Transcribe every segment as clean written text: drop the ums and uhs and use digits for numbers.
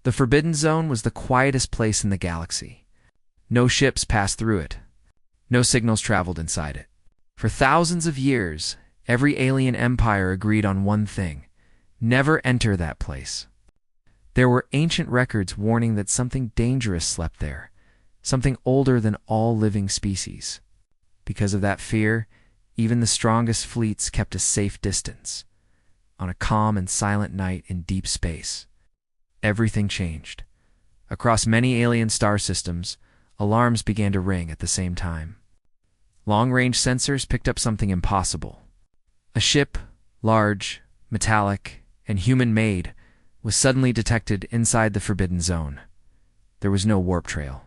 The Forbidden Zone was the quietest place in the galaxy. No ships passed through it. No signals traveled inside it. For thousands of years, every alien empire agreed on one thing: never enter that place. There were ancient records warning that something dangerous slept there, something older than all living species. Because of that fear, even the strongest fleets kept a safe distance. On a calm and silent night in deep space, everything changed. Across many alien star systems, alarms began to ring at the same time. Long-range sensors picked up something impossible. A ship, large, metallic, and human-made, was suddenly detected inside the Forbidden Zone. There was no warp trail,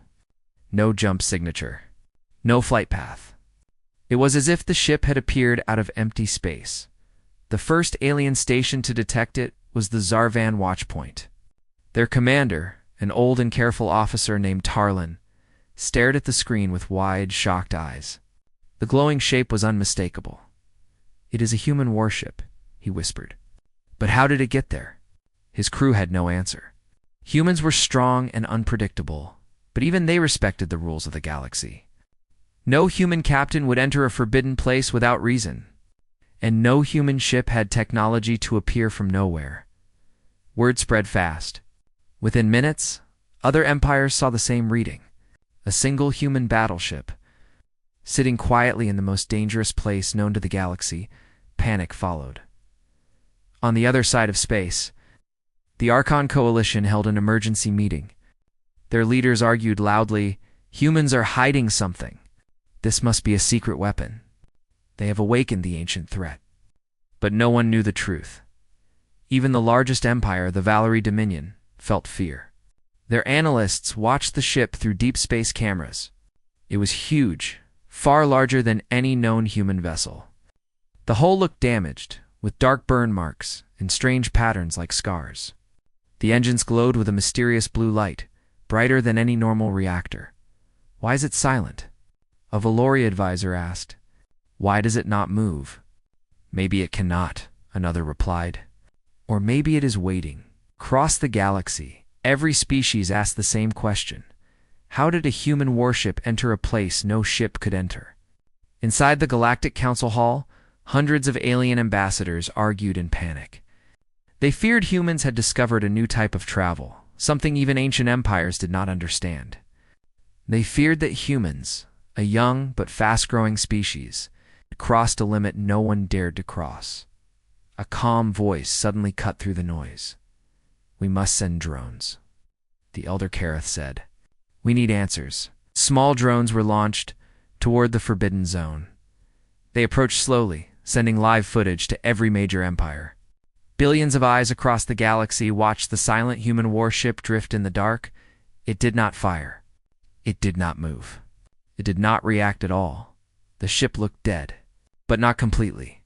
no jump signature, no flight path. It was as if the ship had appeared out of empty space. The first alien station to detect it was the Zarvan Watchpoint. Their commander, an old and careful officer named Tarlin, stared at the screen with wide, shocked eyes. The glowing shape was unmistakable. "It is a human warship," he whispered. But how did it get there? His crew had no answer. Humans were strong and unpredictable, but even they respected the rules of the galaxy. No human captain would enter a forbidden place without reason, and no human ship had technology to appear from nowhere. Word spread fast. Within minutes, other empires saw the same reading: a single human battleship. Sitting quietly in the most dangerous place known to the galaxy, panic followed. On the other side of space, the Archon Coalition held an emergency meeting. Their leaders argued loudly, "Humans are hiding something. This must be a secret weapon. They have awakened the ancient threat." But no one knew the truth. Even the largest empire, the Valerie Dominion, felt fear. Their analysts watched the ship through deep space cameras. It was huge, far larger than any known human vessel. The hull looked damaged, with dark burn marks and strange patterns like scars. The engines glowed with a mysterious blue light, brighter than any normal reactor. "Why is it silent?" a Valori advisor asked. "Why does it not move?" "Maybe it cannot," another replied. "Or maybe it is waiting." Across the galaxy, every species asked the same question: how did a human warship enter a place no ship could enter? Inside the Galactic Council Hall, hundreds of alien ambassadors argued in panic. They feared humans had discovered a new type of travel, something even ancient empires did not understand. They feared that humans, a young but fast-growing species, had crossed a limit no one dared to cross. A calm voice suddenly cut through the noise. "We must send drones," the Elder Kareth said. "We need answers." Small drones were launched toward the Forbidden Zone. They approached slowly, sending live footage to every major empire. Billions of eyes across the galaxy watched the silent human warship drift in the dark. It did not fire. It did not move. It did not react at all. The ship looked dead, but not completely.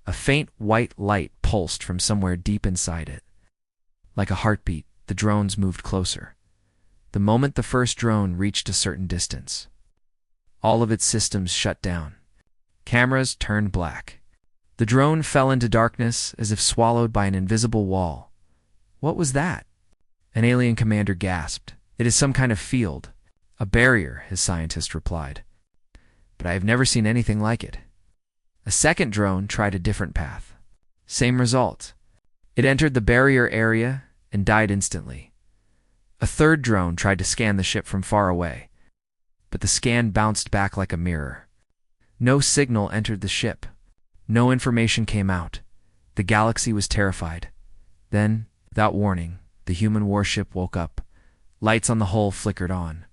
A faint white light pulsed from somewhere deep inside it. Like a heartbeat, the drones moved closer. The moment the first drone reached a certain distance, all of its systems shut down. Cameras turned black. The drone fell into darkness as if swallowed by an invisible wall. "What was that?" An alien commander gasped. "It is some kind of field. A barrier," his scientist replied. "But I have never seen anything like it." A second drone tried a different path. Same result. It entered the barrier area and died instantly. A third drone tried to scan the ship from far away, but the scan bounced back like a mirror. No signal entered the ship. No information came out. The galaxy was terrified. Then, without warning, the human warship woke up. Lights on the hull flickered on.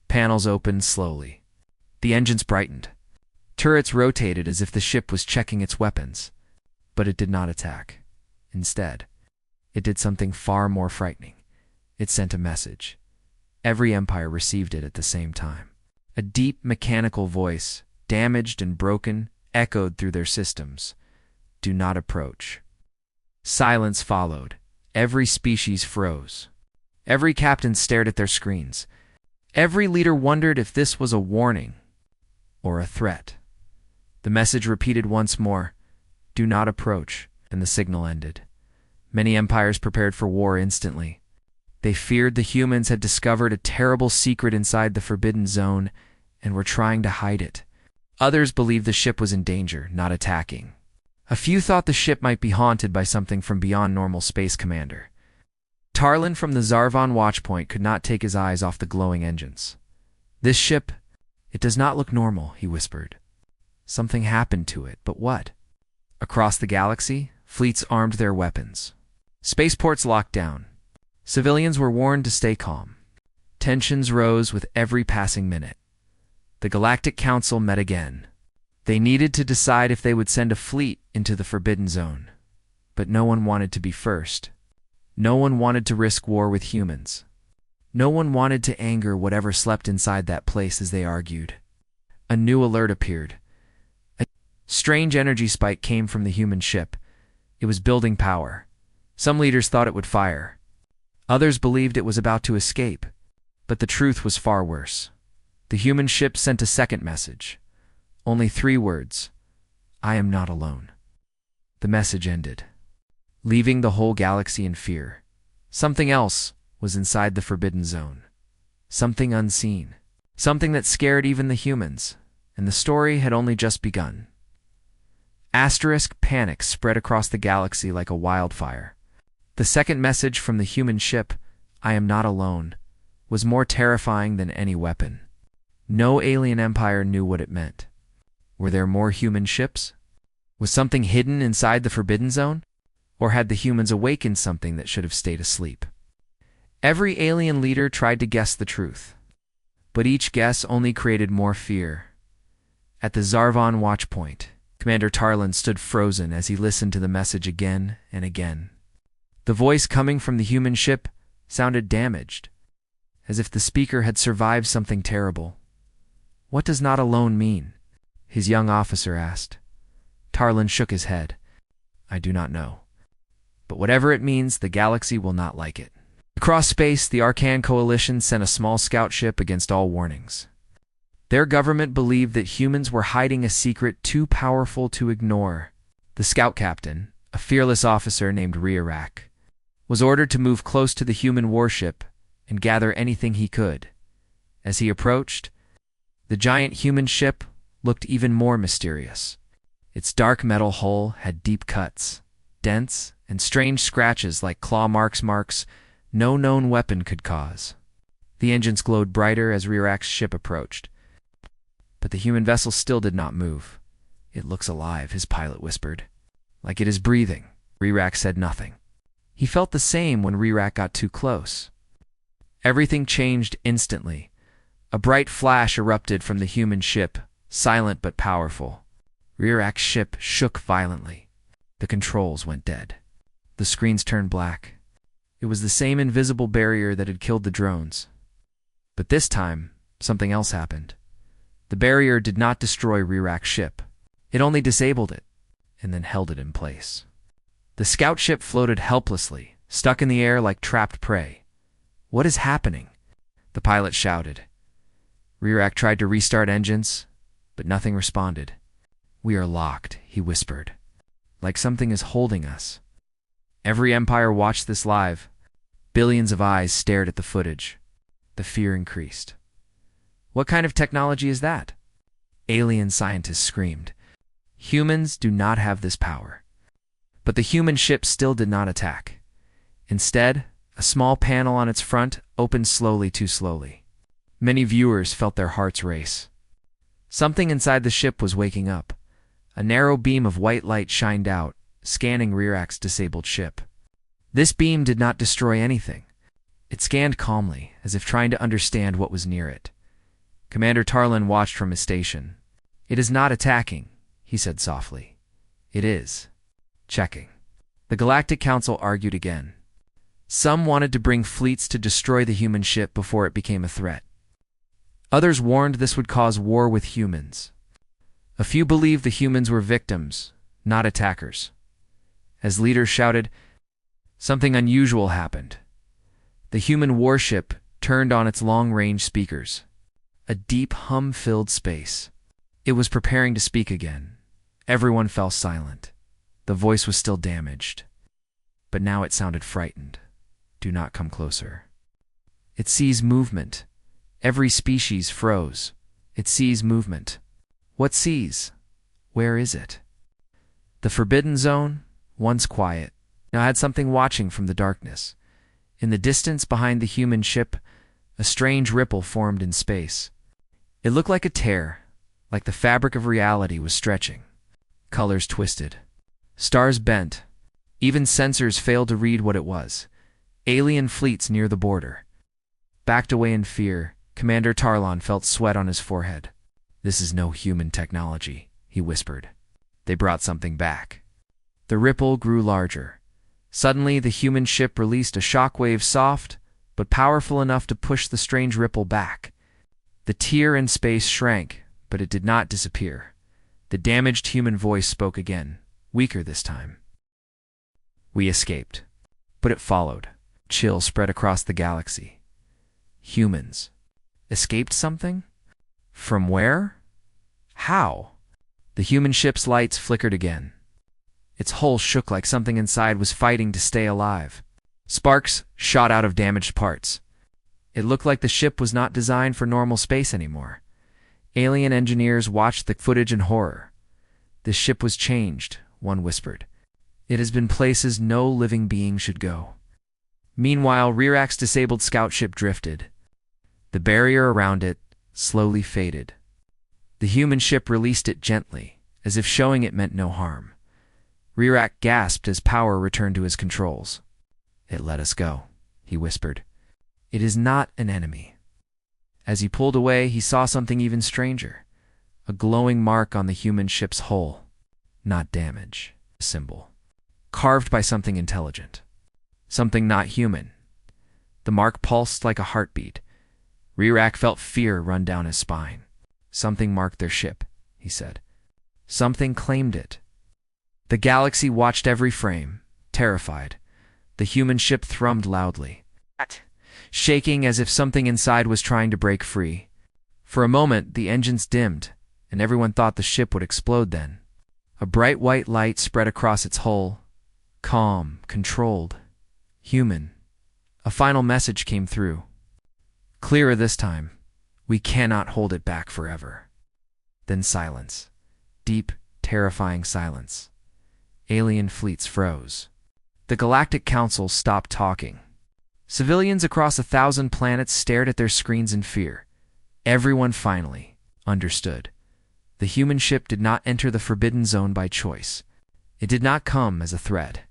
Panels opened slowly. The engines brightened. Turrets rotated as if the ship was checking its weapons. But it did not attack. Instead, it did something far more frightening. It sent a message. Every empire received it at the same time. A deep mechanical voice, damaged and broken, echoed through their systems. "Do not approach." Silence followed. Every species froze. Every captain stared at their screens. Every leader wondered if this was a warning or a threat. The message repeated once more, "Do not approach," and the signal ended. Many empires prepared for war instantly. They feared the humans had discovered a terrible secret inside the Forbidden Zone and were trying to hide it. Others believed the ship was in danger, not attacking. A few thought the ship might be haunted by something from beyond normal space, Commander. Tarlin from the Zarvan watchpoint could not take his eyes off the glowing engines. This ship, it does not look normal, he whispered. Something happened to it, but what? Across the galaxy, fleets armed their weapons. Spaceports locked down. Civilians were warned to stay calm. Tensions rose with every passing minute. The Galactic Council met again. They needed to decide if they would send a fleet into the Forbidden Zone. But no one wanted to be first. No one wanted to risk war with humans. No one wanted to anger whatever slept inside that place, as they argued. A new alert appeared. A strange energy spike came from the human ship. It was building power. Some leaders thought it would fire. Others believed it was about to escape. But the truth was far worse. The human ship sent a second message. Only 3 words. I am not alone. The message ended, leaving the whole galaxy in fear. Something else was inside the Forbidden Zone. Something unseen. Something that scared even the humans. And the story had only just begun. Panic spread across the galaxy like a wildfire. The second message from the human ship, I am not alone, was more terrifying than any weapon. No alien empire knew what it meant. Were there more human ships? Was something hidden inside the Forbidden Zone? Or had the humans awakened something that should have stayed asleep? Every alien leader tried to guess the truth. But each guess only created more fear. At the Zarvan watchpoint, Commander Tarlin stood frozen as he listened to the message again and again. The voice coming from the human ship sounded damaged, as if the speaker had survived something terrible. What does not alone mean? His young officer asked. Tarlin shook his head. I do not know. But whatever it means, the galaxy will not like it. Across space, the Arcan Coalition sent a small scout ship against all warnings. Their government believed that humans were hiding a secret too powerful to ignore. The scout captain, a fearless officer named rewrote, was ordered to move close to the human warship and gather anything he could. As he approached, the giant human ship looked even more mysterious. Its dark metal hull had deep cuts, dents, and strange scratches like claw marks no known weapon could cause. The engines glowed brighter as rewrote's ship approached. But the human vessel still did not move. It looks alive, his pilot whispered. Like it is breathing. Rewrote said nothing. He felt the same when rewrote got too close. Everything changed instantly. A bright flash erupted from the human ship, silent but powerful. Rewrote's ship shook violently. The controls went dead. The screens turned black. It was the same invisible barrier that had killed the drones. But this time, something else happened. The barrier did not destroy rewrote's ship. It only disabled it, and then held it in place. The scout ship floated helplessly, stuck in the air like trapped prey. What is happening? The pilot shouted. Rewrote tried to restart engines, but nothing responded. We are locked, he whispered. Like something is holding us. Every empire watched this live. Billions of eyes stared at the footage. The fear increased. What kind of technology is that? Alien scientists screamed. Humans do not have this power. But the human ship still did not attack. Instead, a small panel on its front opened slowly, too slowly. Many viewers felt their hearts race. Something inside the ship was waking up. A narrow beam of white light shined out, scanning rewrote's disabled ship. This beam did not destroy anything. It scanned calmly, as if trying to understand what was near it. Commander Tarlin watched from his station. It is not attacking, he said softly. It is. Checking. The Galactic Council argued again. Some wanted to bring fleets to destroy the human ship before it became a threat. Others warned this would cause war with humans. A few believed the humans were victims, not attackers. As leaders shouted, something unusual happened. The human warship turned on its long-range speakers. A deep hum filled space. It was preparing to speak again. Everyone fell silent. The voice was still damaged. But now it sounded frightened. Do not come closer. It sees movement. Every species froze. It sees movement. What sees? Where is it? The Forbidden Zone, once quiet, now had something watching from the darkness. In the distance behind the human ship, a strange ripple formed in space. It looked like a tear, like the fabric of reality was stretching. Colors twisted. Stars bent. Even sensors failed to read what it was. Alien fleets near the border. Backed away in fear, Commander Tarlon felt sweat on his forehead. "This is no human technology," he whispered. "They brought something back." The ripple grew larger. Suddenly, the human ship released a shockwave soft, but powerful enough to push the strange ripple back. The tear in space shrank, but it did not disappear. The damaged human voice spoke again, weaker this time. "We escaped." But it followed. Chill spread across the galaxy. Humans. Escaped something? From where? How? The human ship's lights flickered again. Its hull shook like something inside was fighting to stay alive. Sparks shot out of damaged parts. It looked like the ship was not designed for normal space anymore. Alien engineers watched the footage in horror. "The ship was changed," one whispered. "It has been places no living being should go." Meanwhile, Rewrote's disabled scout ship drifted. The barrier around it slowly faded. The human ship released it gently, as if showing it meant no harm. Rewrote gasped as power returned to his controls. "It let us go," he whispered. "It is not an enemy." As he pulled away, he saw something even stranger. A glowing mark on the human ship's hull. Not damage. A symbol. Carved by something intelligent. Something not human. The mark pulsed like a heartbeat. Rewrote felt fear run down his spine. "Something marked their ship," he said. "Something claimed it." The galaxy watched every frame, terrified. The human ship thrummed loudly, shaking as if something inside was trying to break free. For a moment, the engines dimmed, and everyone thought the ship would explode then. A bright white light spread across its hull. Calm, controlled, human. A final message came through. Clearer this time. "We cannot hold it back forever." Then silence. Deep, terrifying silence. Alien fleets froze. The Galactic Council stopped talking. Civilians across 1,000 planets stared at their screens in fear. Everyone finally understood. The human ship did not enter the Forbidden Zone by choice. It did not come as a threat.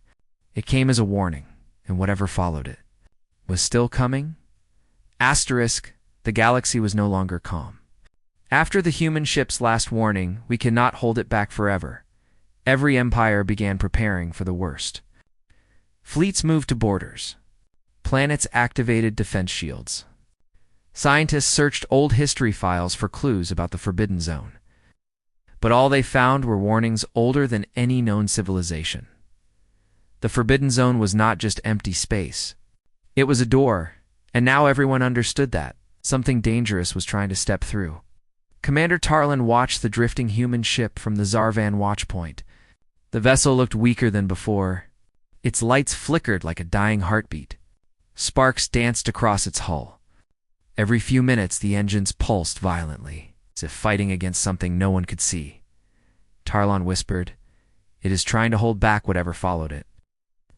It came as a warning, and whatever followed it was still coming. Asterisk, the galaxy was no longer calm. After the human ship's last warning, "We cannot hold it back forever," every empire began preparing for the worst. Fleets moved to borders. Planets activated defense shields. Scientists searched old history files for clues about the Forbidden Zone. But all they found were warnings older than any known civilization. The Forbidden Zone was not just empty space. It was a door, and now everyone understood that something dangerous was trying to step through. Commander Tarlon watched the drifting human ship from the Zarvan watchpoint. The vessel looked weaker than before. Its lights flickered like a dying heartbeat. Sparks danced across its hull. Every few minutes, the engines pulsed violently, as if fighting against something no one could see. Tarlon whispered, "It is trying to hold back whatever followed it."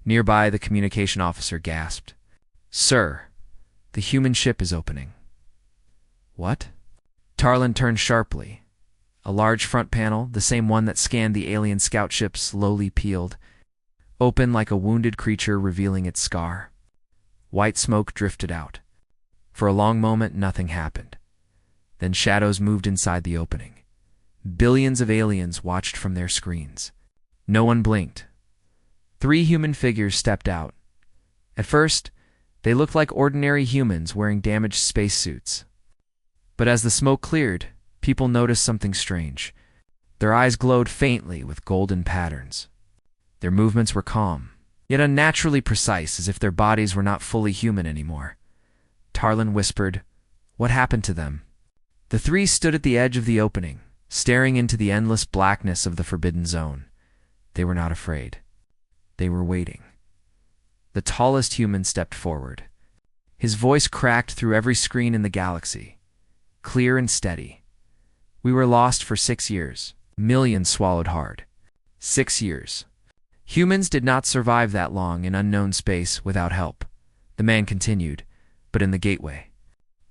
Nearby, the communication officer gasped, "Sir, the human ship is opening." "What?" Tarlon turned sharply. A large front panel, the same one that scanned the alien scout ship, slowly peeled, open like a wounded creature revealing its scar. White smoke drifted out. For a long moment, nothing happened. Then shadows moved inside the opening. Billions of aliens watched from their screens. No one blinked. 3 human figures stepped out. At first, they looked like ordinary humans wearing damaged spacesuits. But as the smoke cleared, people noticed something strange. Their eyes glowed faintly with golden patterns. Their movements were calm, yet unnaturally precise, as if their bodies were not fully human anymore. Tarlon whispered, "What happened to them?" The 3 stood at the edge of the opening, staring into the endless blackness of the Forbidden Zone. They were not afraid. They were waiting. The tallest human stepped forward. His voice cracked through every screen in the galaxy, clear and steady. We were lost for 6 years. Millions swallowed hard. 6 years. Humans did not survive that long in unknown space without help. The man continued, but in the gateway.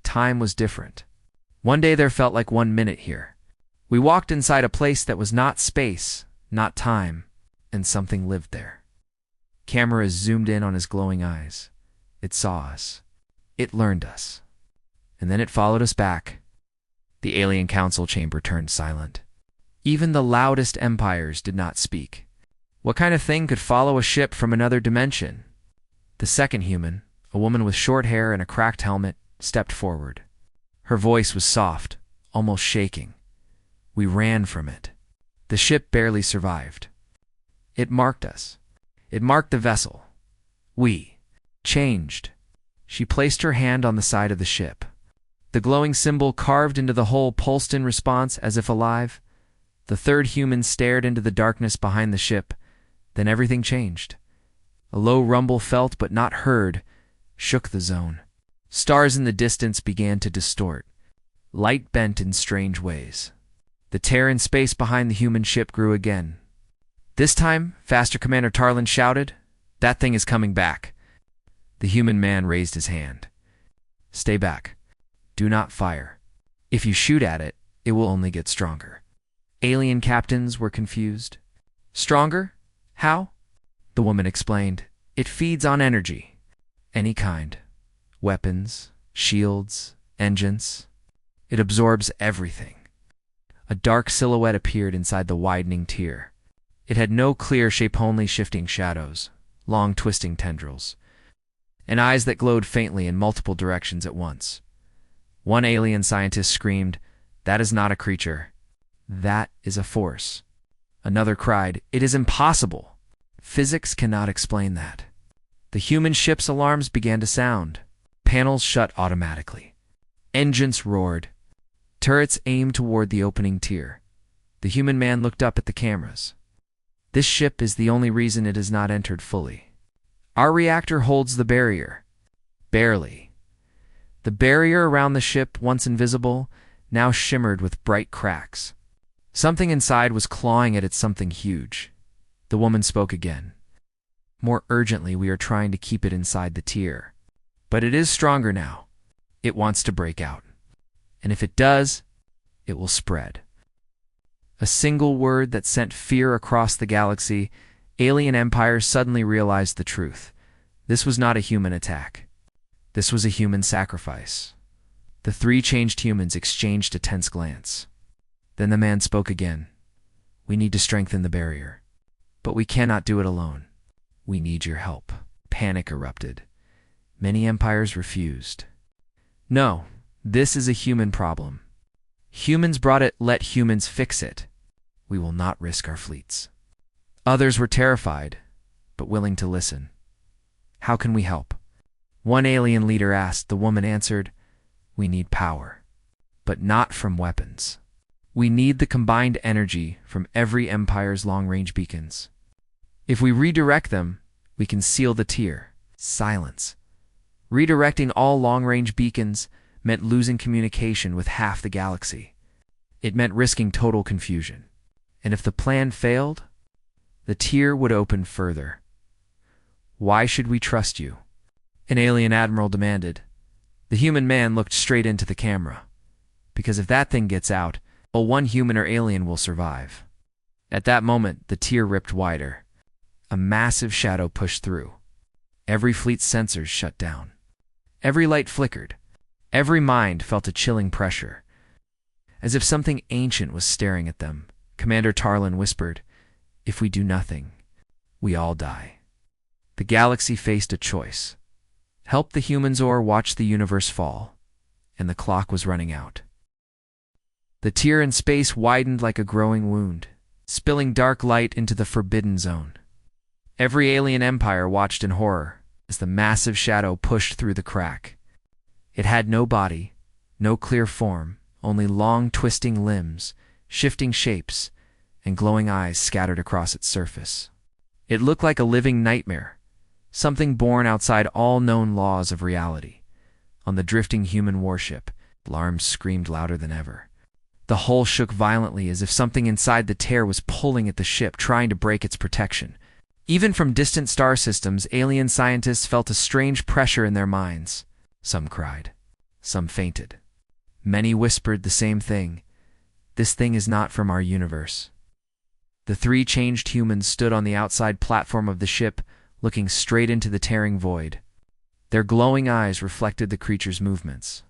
Time was different. One day there felt like 1 minute here. We walked inside a place that was not space, not time, and something lived there. Cameras zoomed in on his glowing eyes. It saw us. It learned us. And then it followed us back. The alien council chamber turned silent. Even the loudest empires did not speak. What kind of thing could follow a ship from another dimension? The second human, a woman with short hair and a cracked helmet, stepped forward. Her voice was soft, almost shaking. We ran from it. The ship barely survived. It marked us. It marked the vessel. We changed. She placed her hand on the side of the ship. The glowing symbol carved into the hull pulsed in response as if alive. The third human stared into the darkness behind the ship. Then everything changed. A low rumble felt but not heard shook the zone. Stars in the distance began to distort. Light bent in strange ways. The tear in space behind the human ship grew again. This time, faster, Commander Tarlin shouted. That thing is coming back. The human man raised his hand. Stay back. Do not fire. If you shoot at it, it will only get stronger. Alien captains were confused. Stronger? How? The woman explained. It feeds on energy. Any kind. Weapons, shields, engines. It absorbs everything. A dark silhouette appeared inside the widening tier. It had no clear shape, only shifting shadows, long twisting tendrils, and eyes that glowed faintly in multiple directions at once. One alien scientist screamed, "That is not a creature. That is a force." Another cried, "It is impossible. Physics cannot explain that." The human ship's alarms began to sound. Panels shut automatically. Engines roared. Turrets aimed toward the opening tier. The human man looked up at the cameras. This ship is the only reason it has not entered fully. Our reactor holds the barrier. Barely. The barrier around the ship, once invisible, now shimmered with bright cracks. Something inside was clawing at something huge. The woman spoke again. More urgently, we are trying to keep it inside the tier. But it is stronger now. It wants to break out. And if it does, it will spread. A single word that sent fear across the galaxy. Alien empires suddenly realized the truth. This was not a human attack. This was a human sacrifice. The three changed humans exchanged a tense glance. Then the man spoke again. We need to strengthen the barrier. But we cannot do it alone. We need your help. Panic erupted. Many empires refused. No, this is a human problem. Humans brought it, let humans fix it. We will not risk our fleets. Others were terrified, but willing to listen. How can we help? One alien leader asked. The woman answered, we need power, but not from weapons. We need the combined energy from every empire's long-range beacons. If we redirect them, we can seal the tier. Silence. Redirecting all long-range beacons meant losing communication with half the galaxy. It meant risking total confusion. And if the plan failed, the tier would open further. Why should we trust you? An alien admiral demanded. The human man looked straight into the camera. Because if that thing gets out, one human or alien will survive. At that moment, the tier ripped wider. A massive shadow pushed through. Every fleet's sensors shut down. Every light flickered. Every mind felt a chilling pressure. As if something ancient was staring at them, Commander Tarlin whispered, if we do nothing, we all die. The galaxy faced a choice. Help the humans or watch the universe fall. And the clock was running out. The tier in space widened like a growing wound, spilling dark light into the forbidden zone. Every alien empire watched in horror as the massive shadow pushed through the crack. It had no body, no clear form, only long twisting limbs, shifting shapes, and glowing eyes scattered across its surface. It looked like a living nightmare, something born outside all known laws of reality. on the drifting human warship. Alarms screamed louder than ever. The hull shook violently as if something inside the tear was pulling at the ship, trying to break its protection. Even from distant star systems, alien scientists felt a strange pressure in their minds. Some cried. Some fainted. Many whispered the same thing. This thing is not from our universe. The three changed humans stood on the outside platform of the ship, looking straight into the tearing void. Their glowing eyes reflected the creature's movements.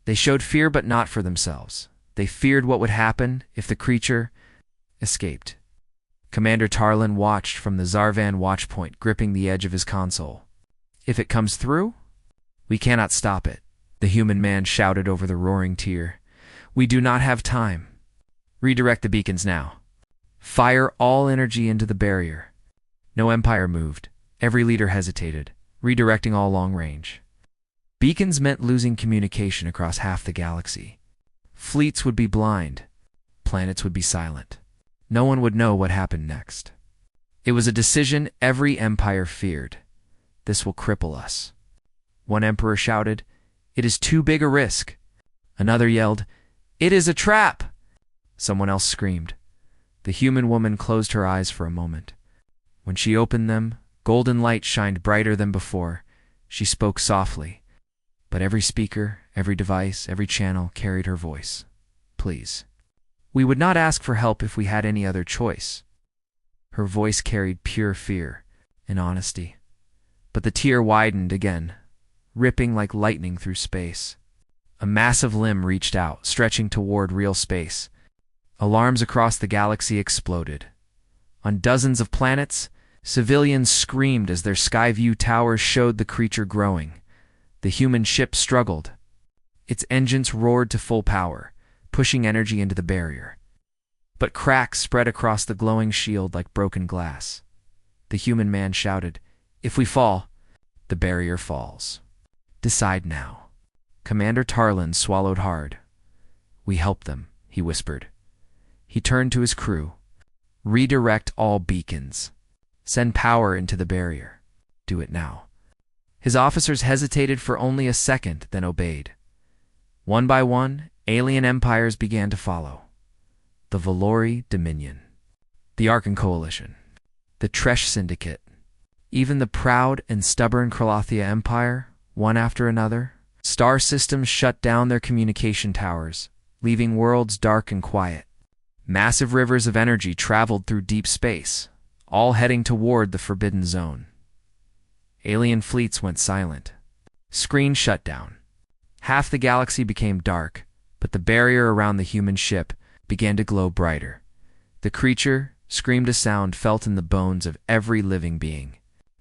They showed fear, but not for themselves. They feared what would happen if the creature escaped. Commander Tarlin watched from the Zarvan watchpoint, gripping the edge of his console. If it comes through, we cannot stop it, the human man shouted over the roaring tear. We do not have time. Redirect the beacons now. Fire all energy into the barrier. No Empire moved. Every leader hesitated, redirecting all long range. Beacons meant losing communication across half the galaxy. Fleets would be blind. Planets would be silent. No one would know what happened next. It was a decision every empire feared. This will cripple us. One emperor shouted, "It is too big a risk." Another yelled, "It is a trap." Someone else screamed. The human woman closed her eyes for a moment. When she opened them, golden light shined brighter than before. She spoke softly, but every speaker, every device, every channel carried her voice. "Please. We would not ask for help if we had any other choice." Her voice carried pure fear and honesty. But the tear widened again, ripping like lightning through space. A massive limb reached out, stretching toward real space. Alarms across the galaxy exploded. On dozens of planets, civilians screamed as their Skyview towers showed the creature growing. The human ship struggled. Its engines roared to full power, pushing energy into the barrier. But cracks spread across the glowing shield like broken glass. The human man shouted, "If we fall, the barrier falls. Decide now." Commander Tarlin swallowed hard. "We help them," he whispered. He turned to his crew. "Redirect all beacons. Send power into the barrier. Do it now." His officers hesitated for only a second, then obeyed. One by one, alien empires began to follow. The Valori Dominion, the Arkan Coalition, the Tresh Syndicate, even the proud and stubborn Kralathia Empire, one after another. Star systems shut down their communication towers, leaving worlds dark and quiet. Massive rivers of energy traveled through deep space, all heading toward the Forbidden Zone. Alien fleets went silent. Screens shut down. Half the galaxy became dark, but the barrier around the human ship began to glow brighter. The creature screamed a sound felt in the bones of every living being.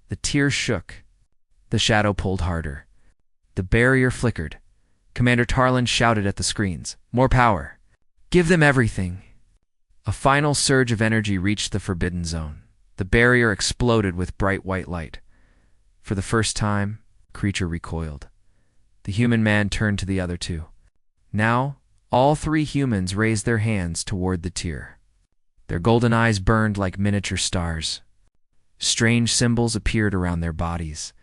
The tears shook. The shadow pulled harder. The barrier flickered. Commander Tarlin shouted at the screens, "More power! Give them everything!" A final surge of energy reached the Forbidden Zone. The barrier exploded with bright white light. For the first time, the creature recoiled. The human man turned to the other two. Now, all three humans raised their hands toward the tear. Their golden eyes burned like miniature stars. Strange symbols appeared around their bodies.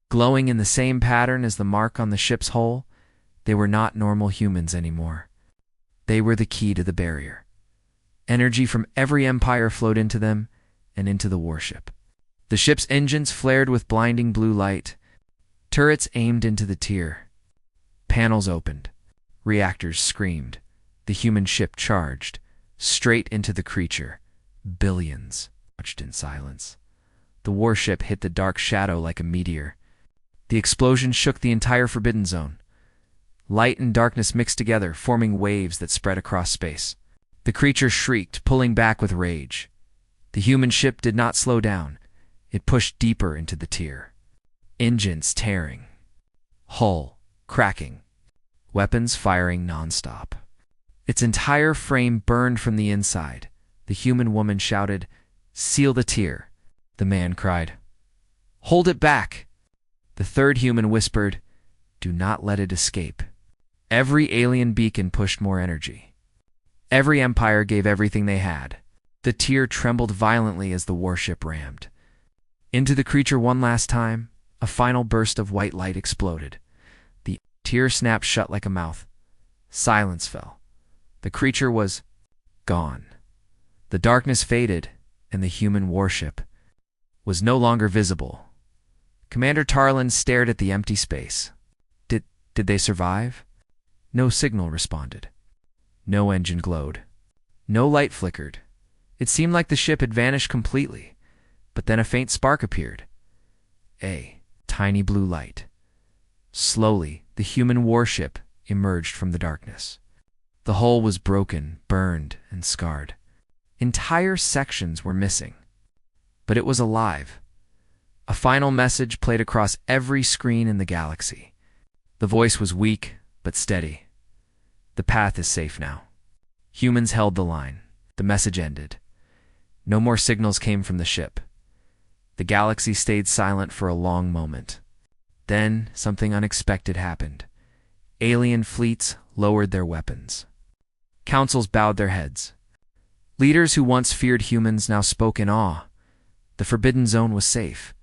Glowing in the same pattern as the mark on the ship's hull, they were not normal humans anymore. They were the key to the barrier. Energy from every empire flowed into them and into the warship. The ship's engines flared with blinding blue light. Turrets aimed into the tier. Panels opened. Reactors screamed. The human ship charged, straight into the creature. Billions watched in silence. The warship hit the dark shadow like a meteor. The explosion shook the entire Forbidden Zone. Light and darkness mixed together, forming waves that spread across space. The creature shrieked, pulling back with rage. The human ship did not slow down. It pushed deeper into the tier. Engines tearing. Hull cracking. Weapons firing nonstop. Its entire frame burned from the inside. The human woman shouted, "Seal the tier." The man cried, "Hold it back." The third human whispered, "Do not let it escape." Every alien beacon pushed more energy. Every empire gave everything they had. The tier trembled violently as the warship rammed. Into the creature one last time, a final burst of white light exploded. The Tears snapped shut like a mouth. Silence fell. The creature was gone. The darkness faded, and the human warship was no longer visible. Commander Tarlin stared at the empty space. Did they survive? No signal responded. No engine glowed. No light flickered. It seemed like the ship had vanished completely, but then a faint spark appeared. A tiny blue light. Slowly, the human warship emerged from the darkness. The hull was broken, burned, and scarred. Entire sections were missing. But it was alive. A final message played across every screen in the galaxy. The voice was weak, but steady. The path is safe now. Humans held the line. The message ended. No more signals came from the ship. The galaxy stayed silent for a long moment. Then something unexpected happened. Alien fleets lowered their weapons. Councils bowed their heads. Leaders who once feared humans now spoke in awe. The Forbidden Zone was safe,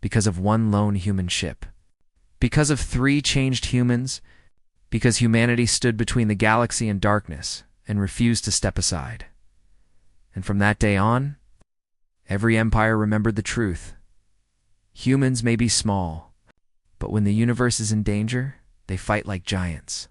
because of one lone human ship. Because of 3 changed humans, because humanity stood between the galaxy and darkness and refused to step aside. And from that day on, every empire remembered the truth. Humans may be small, but when the universe is in danger, they fight like giants.